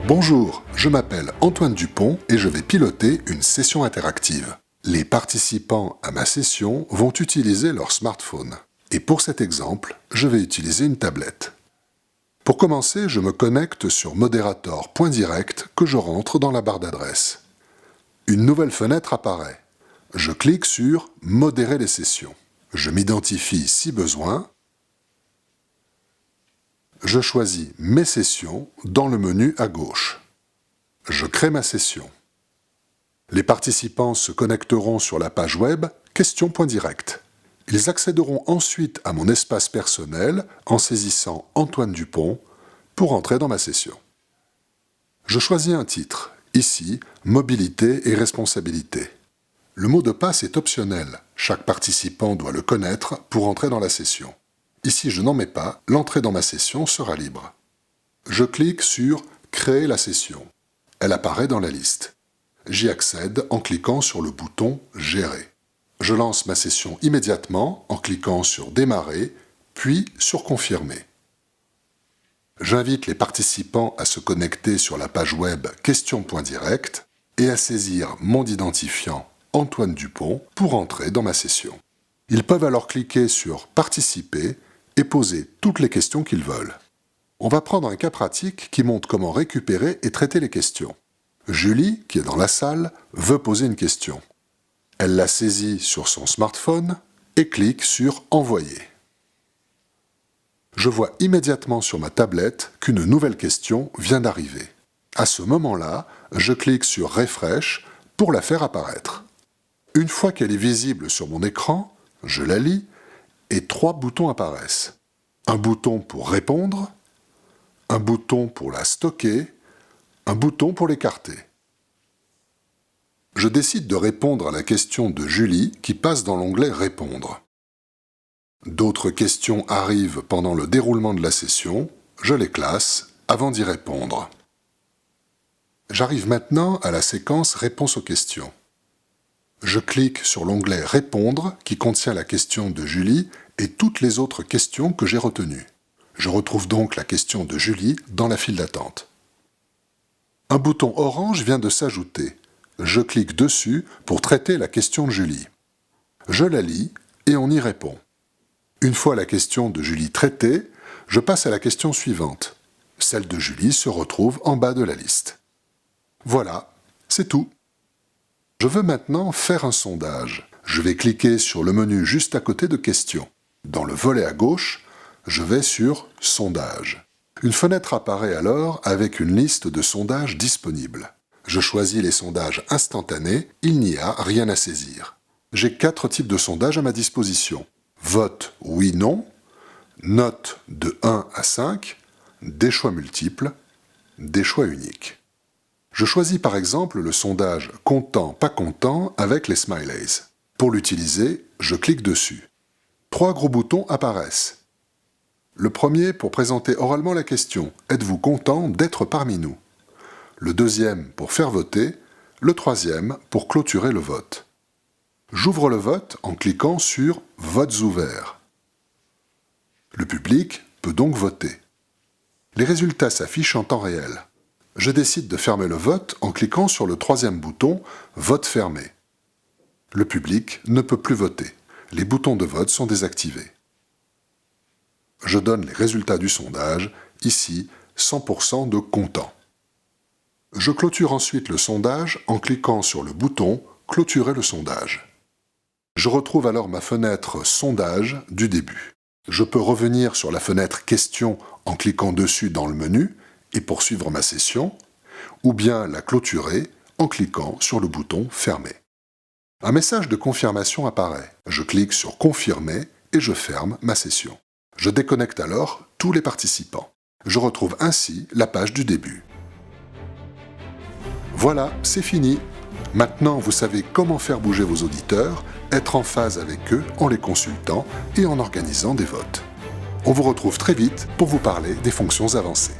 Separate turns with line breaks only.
Bonjour, je m'appelle Antoine Dupont et je vais piloter une session interactive. Les participants à ma session vont utiliser leur smartphone. Et pour cet exemple, je vais utiliser une tablette. Pour commencer, je me connecte sur moderator.direct que je rentre dans la barre d'adresse. Une nouvelle fenêtre apparaît. Je clique sur « Modérer les sessions ». Je m'identifie si besoin. Je choisis « Mes sessions » dans le menu à gauche. Je crée ma session. Les participants se connecteront sur la page web « Questions.direct ». Ils accéderont ensuite à mon espace personnel en saisissant « Antoine Dupont » pour entrer dans ma session. Je choisis un titre, ici « Mobilité et responsabilité ». Le mot de passe est optionnel, chaque participant doit le connaître pour entrer dans la session. Ici je n'en mets pas, l'entrée dans ma session sera libre. Je clique sur « Créer la session ». Elle apparaît dans la liste. J'y accède en cliquant sur le bouton « Gérer ». Je lance ma session immédiatement en cliquant sur « Démarrer » puis sur « Confirmer ». J'invite les participants à se connecter sur la page web « Questions.direct » et à saisir mon identifiant Antoine Dupont pour entrer dans ma session. Ils peuvent alors cliquer sur « Participer » et poser toutes les questions qu'ils veulent. On va prendre un cas pratique qui montre comment récupérer et traiter les questions. Julie, qui est dans la salle, veut poser une question. Elle la saisit sur son smartphone et clique sur « Envoyer ». Je vois immédiatement sur ma tablette qu'une nouvelle question vient d'arriver. À ce moment-là, je clique sur « Refresh » pour la faire apparaître. Une fois qu'elle est visible sur mon écran, je la lis et 3 boutons apparaissent. Un bouton pour répondre, un bouton pour la stocker, un bouton pour l'écarter. Je décide de répondre à la question de Julie qui passe dans l'onglet « Répondre ». D'autres questions arrivent pendant le déroulement de la session, je les classe avant d'y répondre. J'arrive maintenant à la séquence « Réponse aux questions ». Je clique sur l'onglet « Répondre » qui contient la question de Julie et toutes les autres questions que j'ai retenues. Je retrouve donc la question de Julie dans la file d'attente. Un bouton orange vient de s'ajouter. Je clique dessus pour traiter la question de Julie. Je la lis et on y répond. Une fois la question de Julie traitée, je passe à la question suivante. Celle de Julie se retrouve en bas de la liste. Voilà, c'est tout. Je veux maintenant faire un sondage. Je vais cliquer sur le menu juste à côté de Questions. Dans le volet à gauche, je vais sur « Sondage ». Une fenêtre apparaît alors avec une liste de sondages disponibles. Je choisis les sondages instantanés, il n'y a rien à saisir. J'ai 4 types de sondages à ma disposition. Vote oui-non, note de 1 à 5, des choix multiples, des choix uniques. Je choisis par exemple le sondage « Content, pas content » avec les smileys. Pour l'utiliser, je clique dessus. 3 gros boutons apparaissent. Le premier pour présenter oralement la question « Êtes-vous content d'être parmi nous ?» Le deuxième pour faire voter, le troisième pour clôturer le vote. J'ouvre le vote en cliquant sur « Votes ouverts ». Le public peut donc voter. Les résultats s'affichent en temps réel. Je décide de fermer le vote en cliquant sur le troisième bouton « Vote fermé ». Le public ne peut plus voter. Les boutons de vote sont désactivés. Je donne les résultats du sondage, ici 100% de content. Je clôture ensuite le sondage en cliquant sur le bouton « Clôturer le sondage ». Je retrouve alors ma fenêtre « Sondage » du début. Je peux revenir sur la fenêtre « Questions » en cliquant dessus dans le menu et poursuivre ma session, ou bien la clôturer en cliquant sur le bouton « Fermer ». Un message de confirmation apparaît. Je clique sur « Confirmer » et je ferme ma session. Je déconnecte alors tous les participants. Je retrouve ainsi la page du début. Voilà, c'est fini. Maintenant, vous savez comment faire bouger vos auditeurs, être en phase avec eux en les consultant et en organisant des votes. On vous retrouve très vite pour vous parler des fonctions avancées.